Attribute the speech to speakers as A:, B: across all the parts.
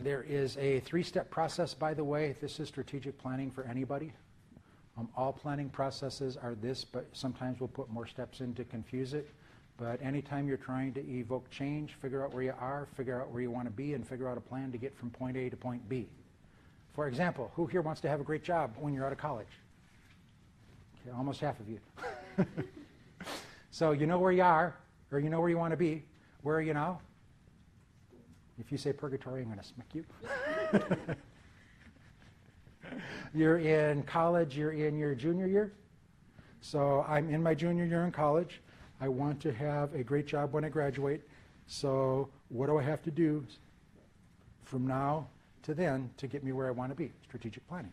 A: There is a 3-step process, by the way. This is strategic planning for anybody. All planning processes are this, but sometimes we'll put more steps in to confuse it. But anytime you're trying to evoke change, figure out where you are, figure out where you want to be, and figure out a plan to get from point A to point B. For example, who here wants to have a great job when you're out of college? Okay, almost half of you. So you know where you are, or you know where you want to be. Where are you now? If you say purgatory, I'm going to smack you. You're in college, you're in your junior year. So I'm in my junior year in college. I want to have a great job when I graduate. So what do I have to do from now to then to get me where I want to be? Strategic planning.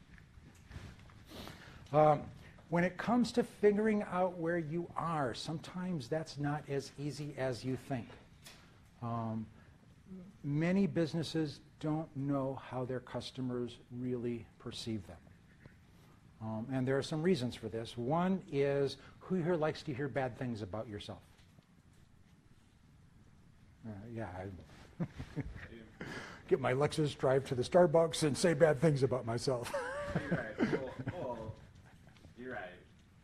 A: When it comes to figuring out where you are, sometimes that's not as easy as you think. Many businesses don't know how their customers really perceive them. And there are some reasons for this. One is, who here likes to hear bad things about yourself? Yeah. Get my Lexus, drive to the Starbucks, and say bad things about myself.
B: You're right. Well, you're right.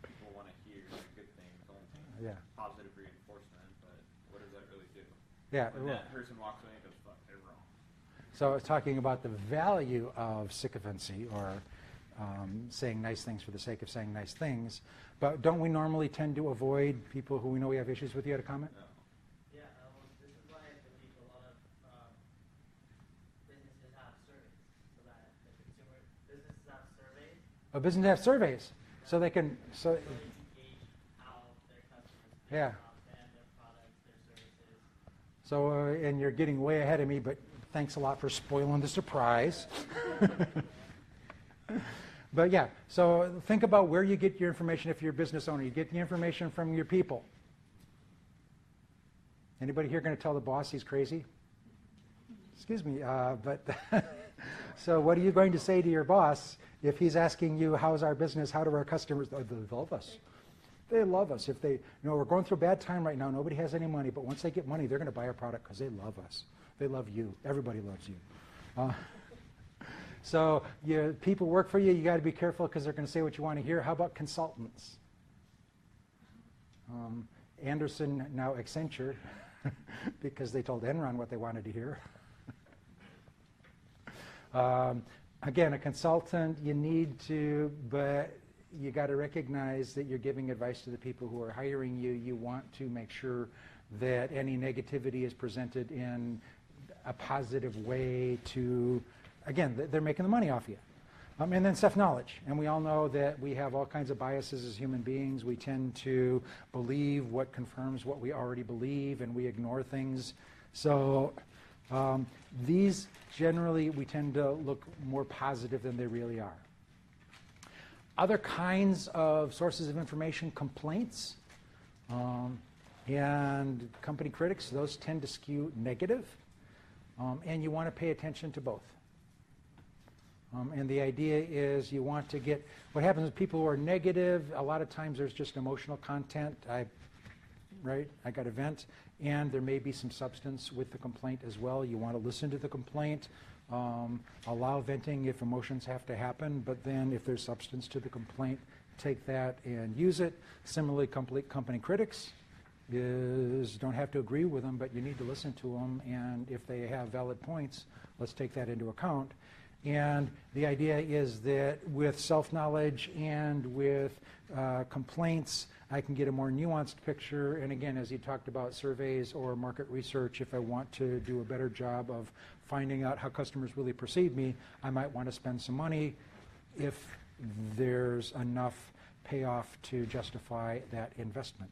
B: People want to hear good things, positive reinforcement, but what does that really do?
A: Yeah.
B: When that person walks away and goes, fuck, they're wrong.
A: So it's talking about the value of sycophancy, or saying nice things for the sake of saying nice things. But don't we normally tend to avoid people who we know we have issues with? You had a comment?
B: No.
C: Yeah, this is why I believe a lot of businesses have surveys, so that the consumer businesses have surveys.
A: Oh, businesses have surveys, so they can. So
C: you gauge how their customers feel about them, their products, their services.
A: So, and you're getting way ahead of me, but thanks a lot for spoiling the surprise. But yeah, so think about where you get your information if you're a business owner. You get the information from your people. Anybody here going to tell the boss he's crazy? Excuse me, but so what are you going to say to your boss if he's asking you, how's our business, how do our customers, they love us. They love us. If they, we're going through a bad time right now, nobody has any money, but once they get money, they're going to buy our product because they love us. They love you. Everybody loves you. So people work for you. You got to be careful because they're going to say what you want to hear. How about consultants? Anderson, now Accenture, because they told Enron what they wanted to hear. Again, a consultant, you need to, but you got to recognize that you're giving advice to the people who are hiring you. You want to make sure that any negativity is presented in a positive way to, again, they're making the money off you. And then self-knowledge. And we all know that we have all kinds of biases as human beings. We tend to believe what confirms what we already believe, and we ignore things. So these generally, we tend to look more positive than they really are. Other kinds of sources of information, complaints and company critics, those tend to skew negative. And you want to pay attention to both. And the idea is you want to get, what happens with people who are negative, a lot of times there's just emotional content. I got a vent, and there may be some substance with the complaint as well. You want to listen to the complaint, allow venting if emotions have to happen, but then if there's substance to the complaint, take that and use it. Similarly, company critics don't have to agree with them, but you need to listen to them, and if they have valid points, let's take that into account. And the idea is that with self-knowledge and with complaints, I can get a more nuanced picture. And again, as you talked about surveys or market research, if I want to do a better job of finding out how customers really perceive me, I might want to spend some money if there's enough payoff to justify that investment.